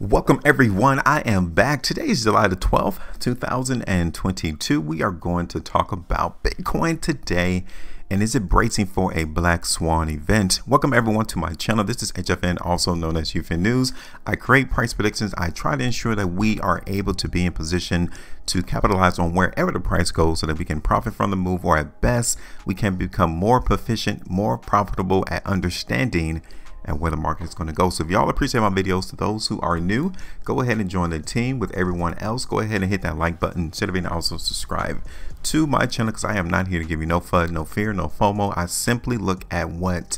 Welcome everyone, I am back. Today is July the 12th, 2022. We are going to talk about Bitcoin today, and is it bracing for a black swan event? Welcome everyone to my channel. This is HueFin, also known as HueFin News. I create price predictions. I try to ensure that we are able to be in position to capitalize on wherever the price goes so that we can profit from the move, or at best, we can become more proficient, more profitable at understanding and where the market is going to go. So if y'all appreciate my videos, to those who are new, go ahead and join the team with everyone else. Go ahead and hit that like button, share the video, and also subscribe to my channel, because I am not here to give you no FUD, no fear, no FOMO. I simply look at what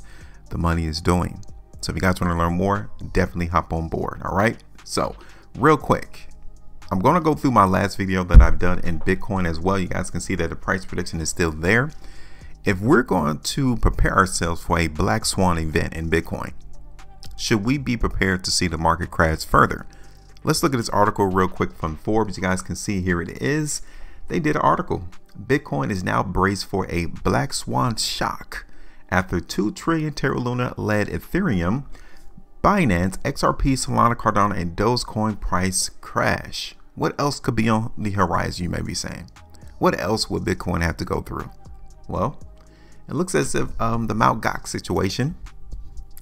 the money is doing. So if you guys want to learn more, definitely hop on board. All right, so real quick, I'm going to go through my last video that I've done in Bitcoin as well. You guys can see that the price prediction is still there. If we're going to prepare ourselves for a black swan event in Bitcoin, should we be prepared to see the market crash further? Let's look at this article real quick from Forbes. You guys can see here it is. They did an article. Bitcoin is now braced for a black swan shock after 2 trillion Terra Luna led Ethereum, Binance, XRP, Solana, Cardano, and Dogecoin price crash. What else could be on the horizon, you may be saying? What else would Bitcoin have to go through? Well, it looks as if the Mt. Gox situation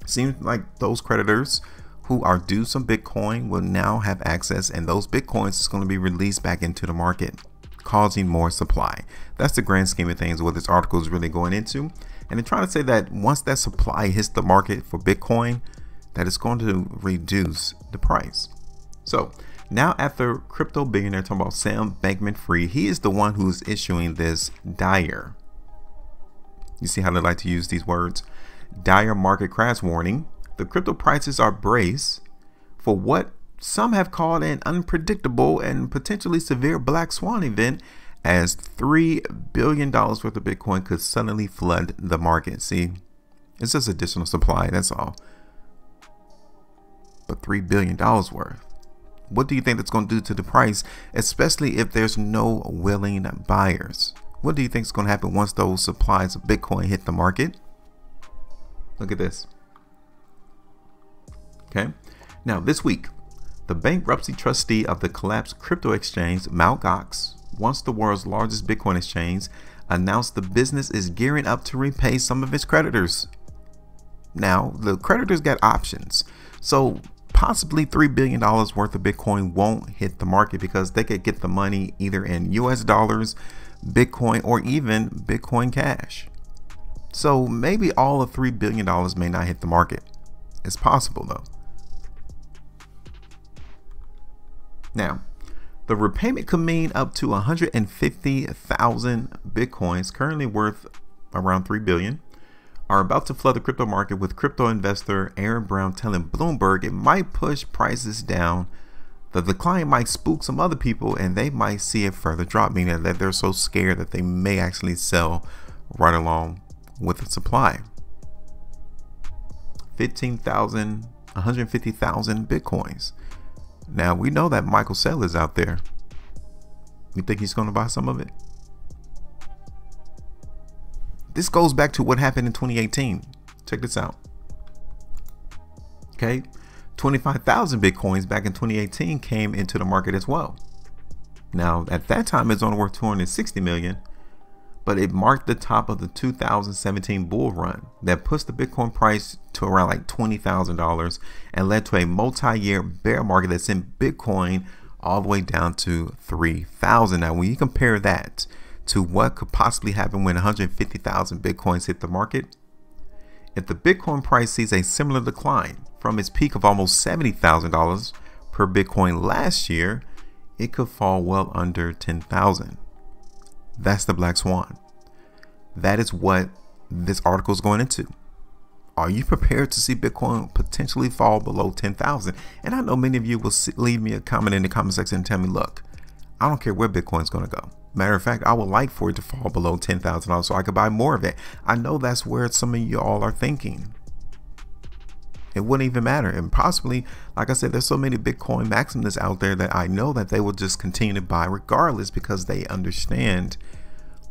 seems like those creditors who are due some Bitcoin will now have access, and those Bitcoins is going to be released back into the market, causing more supply. That's the grand scheme of things what this article is really going into. And they're trying to say that once that supply hits the market for Bitcoin, that it's going to reduce the price. So now, after crypto billionaire, talking about Sam Bankman-Fried, he is the one who's issuing this dire, you see how they like to use these words, dire market crash warning. The crypto prices are braced for what some have called an unpredictable and potentially severe black swan event, as $3 billion worth of Bitcoin could suddenly flood the market. See, it's just additional supply, that's all. But $3 billion worth. What do you think that's going to do to the price, especially if there's no willing buyers? What do you think is going to happen once those supplies of Bitcoin hit the market? Look at this. Okay. Now, this week, the bankruptcy trustee of the collapsed crypto exchange, Mt. Gox, once the world's largest Bitcoin exchange, announced the business is gearing up to repay some of its creditors. Now, the creditors got options. So possibly $3 billion worth of Bitcoin won't hit the market, because they could get the money either in US dollars, Bitcoin, or even Bitcoin Cash. So maybe all of $3 billion may not hit the market. It's possible though. Now, the repayment could mean up to 150,000 Bitcoins, currently worth around $3 billion, are about to flood the crypto market, with crypto investor Aaron Brown telling Bloomberg it might push prices down. The decline might spook some other people, and they might see a further drop, meaning that they're so scared that they may actually sell right along with the supply. 150,000 Bitcoins. Now, we know that Michael Saylor is out there. You think he's going to buy some of it? This goes back to what happened in 2018. Check this out. Okay. 25,000 Bitcoins back in 2018 came into the market as well. Now, at that time, it's only worth 260 million, but it marked the top of the 2017 bull run that pushed the Bitcoin price to around like $20,000 and led to a multi-year bear market that sent Bitcoin all the way down to 3,000. Now, when you compare that to what could possibly happen when 150,000 Bitcoins hit the market, if the Bitcoin price sees a similar decline from its peak of almost $70,000 per Bitcoin last year, it could fall well under 10,000. That's the black swan. That is what this article is going into. Are you prepared to see Bitcoin potentially fall below 10,000? And I know many of you will leave me a comment in the comment section and tell me, look, I don't care where Bitcoin is going to go. Matter of fact, I would like for it to fall below $10,000 so I could buy more of it. I know that's where some of you all are thinking. It wouldn't even matter. And possibly, like I said, there's so many Bitcoin maximalists out there that I know that they will just continue to buy regardless, because they understand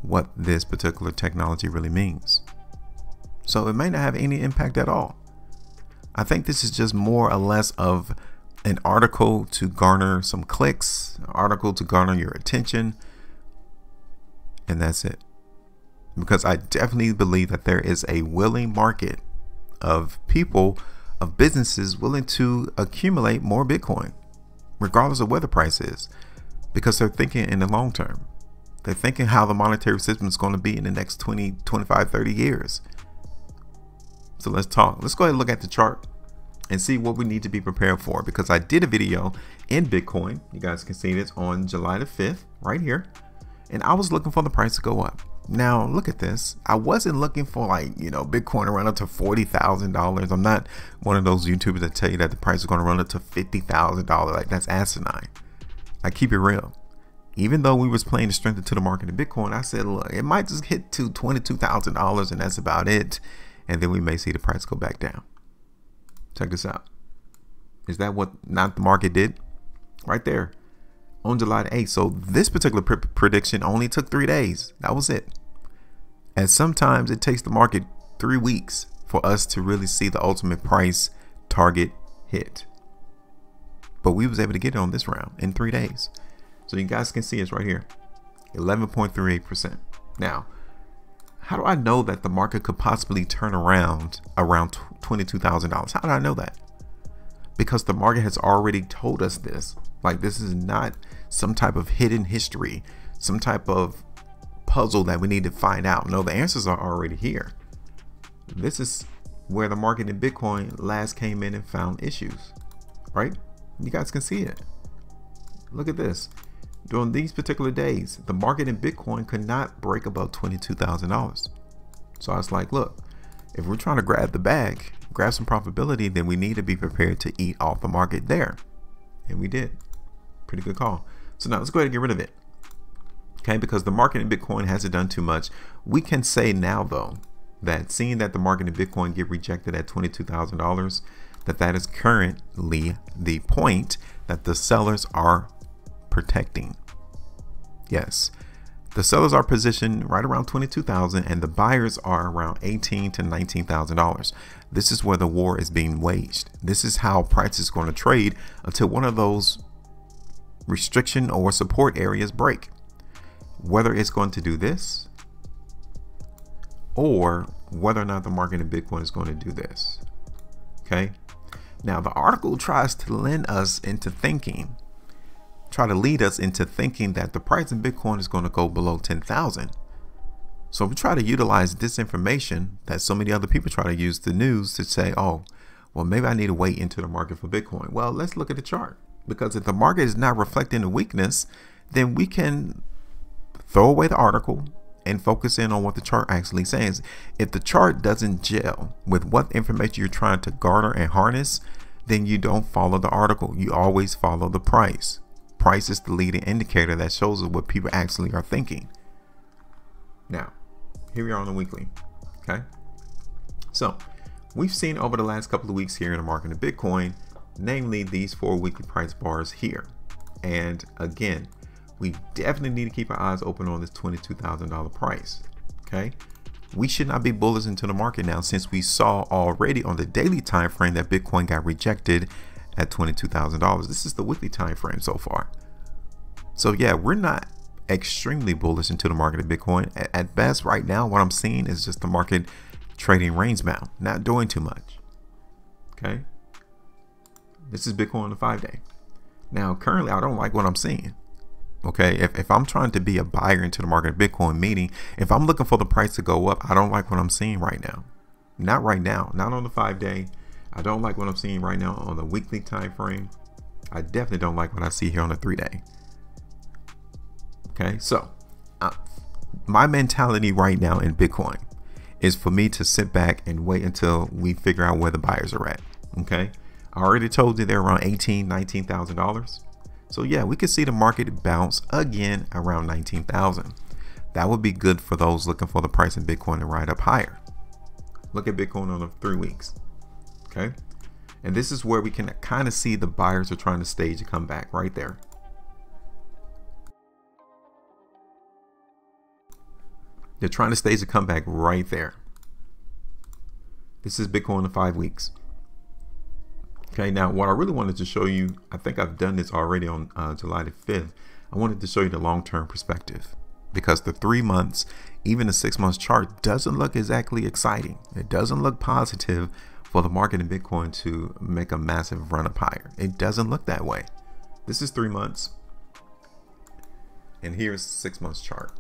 what this particular technology really means. So it may not have any impact at all. I think this is just more or less of an article to garner some clicks, an article to garner your attention, and that's it. Because I definitely believe that there is a willing market of people, of businesses willing to accumulate more Bitcoin, regardless of what the price is, because they're thinking in the long term. They're thinking how the monetary system is going to be in the next 20, 25, 30 years. So let's talk. Let's go ahead and look at the chart and see what we need to be prepared for, because I did a video in Bitcoin. You guys can see this on July the 5th right here. And I was looking for the price to go up. Now look at this. I wasn't looking for, like, you know, Bitcoin to run up to $40,000. I'm not one of those YouTubers that tell you that the price is going to run up to $50,000. Like, that's asinine. I keep it real. Even though we was playing the strength into the market in Bitcoin, I said, look, it might just hit to $22,000 and that's about it. And then we may see the price go back down. Check this out. Is that what not the market did? Right there on July the 8th. So this particular prediction only took 3 days. That was it. And sometimes it takes the market 3 weeks for us to really see the ultimate price target hit. But we was able to get it on this round in 3 days. So you guys can see it's right here, 11.38%. Now, how do I know that the market could possibly turn around $22,000? How do I know that? Because the market has already told us this. Like, this is not some type of hidden history, some type of puzzle that we need to find out. No, the answers are already here. This is where the market in Bitcoin last came in and found issues, right? You guys can see it. Look at this. During these particular days, the market in Bitcoin could not break above $22,000. So I was like, look, if we're trying to grab the bag, grab some profitability, then we need to be prepared to eat off the market there. And we did. Pretty good call. So now let's go ahead and get rid of it. Okay, because the market in Bitcoin hasn't done too much. We can say now, though, that seeing that the market in Bitcoin get rejected at $22,000, that is currently the point that the sellers are protecting. Yes, the sellers are positioned right around 22,000 and the buyers are around $18,000 to $19,000. This is where the war is being waged. This is how price is going to trade until one of those restriction or support areas break. Whether it's going to do this or whether or not the market in Bitcoin is going to do this. Okay. Now the article tries to lead us into thinking that the price in Bitcoin is going to go below 10,000. So we try to utilize this information that so many other people try to use the news to say, oh, well, maybe I need to wait into the market for Bitcoin. Well, let's look at the chart, because if the market is not reflecting the weakness, then we can throw away the article and focus in on what the chart actually says. If the chart doesn't gel with what information you're trying to garner and harness, then you don't follow the article. You always follow the price. Price is the leading indicator that shows us what people actually are thinking. Now, here we are on the weekly. Okay. So we've seen over the last couple of weeks here in the market of Bitcoin, namely these 4 weekly price bars here. And again, we definitely need to keep our eyes open on this $22,000 price. Okay. We should not be bullish into the market now, since we saw already on the daily time frame that Bitcoin got rejected at $22,000. This is the weekly time frame so far. So yeah, we're not extremely bullish into the market of Bitcoin. At best right now, what I'm seeing is just the market trading range bound, not doing too much. Okay. This is Bitcoin on the 5-day. Now, currently, I don't like what I'm seeing. Okay. If I'm trying to be a buyer into the market of Bitcoin, meaning if I'm looking for the price to go up, I don't like what I'm seeing right now. Not right now, not on the 5-day. I don't like what I'm seeing right now on the weekly time frame. I definitely don't like what I see here on the 3-day. Okay, so my mentality right now in Bitcoin is for me to sit back and wait until we figure out where the buyers are at. Okay, I already told you they're around $18,000, $19,000. So yeah, we could see the market bounce again around 19,000. That would be good for those looking for the price in Bitcoin to ride up higher. Look at Bitcoin on the 3 weeks. Okay, and this is where we can kind of see the buyers are trying to stage a comeback right there. They're trying to stage a comeback right there. This is Bitcoin in 5 weeks. Okay, now what I really wanted to show you, I think I've done this already on July the 5th. I wanted to show you the long-term perspective, because the 3 months, even the 6 months chart doesn't look exactly exciting. It doesn't look positive for the market in Bitcoin to make a massive run up higher. It doesn't look that way. This is 3 months. And here's 6 months chart.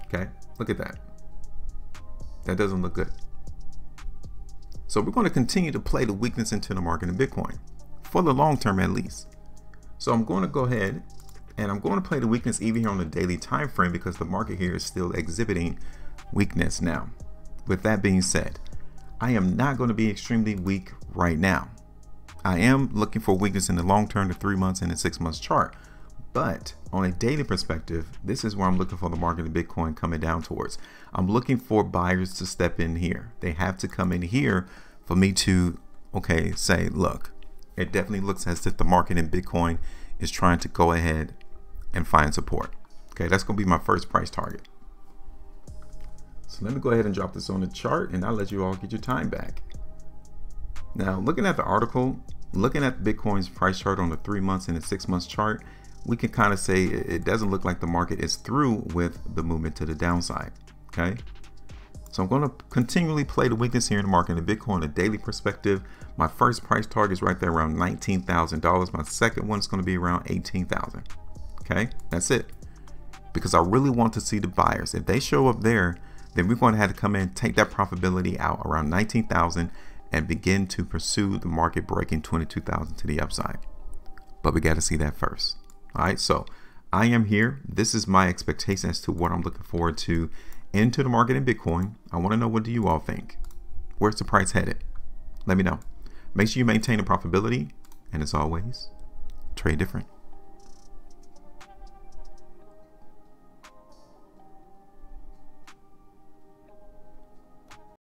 Okay, look at that. That doesn't look good. So we're going to continue to play the weakness into the market in Bitcoin for the long term at least. So I'm going to go ahead and I'm going to play the weakness even here on the daily time frame, because the market here is still exhibiting weakness now. With that being said, I am not going to be extremely weak right now. I am looking for weakness in the long term, the 3 months and the 6 months chart. But on a daily perspective, this is where I'm looking for the market in Bitcoin coming down towards. I'm looking for buyers to step in here. They have to come in here for me to, okay, say, look, it definitely looks as if the market in Bitcoin is trying to go ahead and find support. Okay, that's going to be my first price target. So let me go ahead and drop this on the chart, and I'll let you all get your time back. Now, looking at the article, looking at Bitcoin's price chart on the 3 months and the 6 months chart, we can kind of say it doesn't look like the market is through with the movement to the downside. Okay, so I'm going to continually play the weakness here in the market in Bitcoin on a daily perspective. My first price target is right there around $19,000. My second one is going to be around $18,000. Okay, that's it, because I really want to see the buyers. If they show up there, then we're going to have to come in, take that profitability out around 19,000 and begin to pursue the market breaking 22,000 to the upside. But we got to see that first. All right, so I am here. This is my expectation as to what I'm looking forward to into the market in Bitcoin. I want to know, what do you all think? Where's the price headed? Let me know. Make sure you maintain the profitability, and as always, trade different.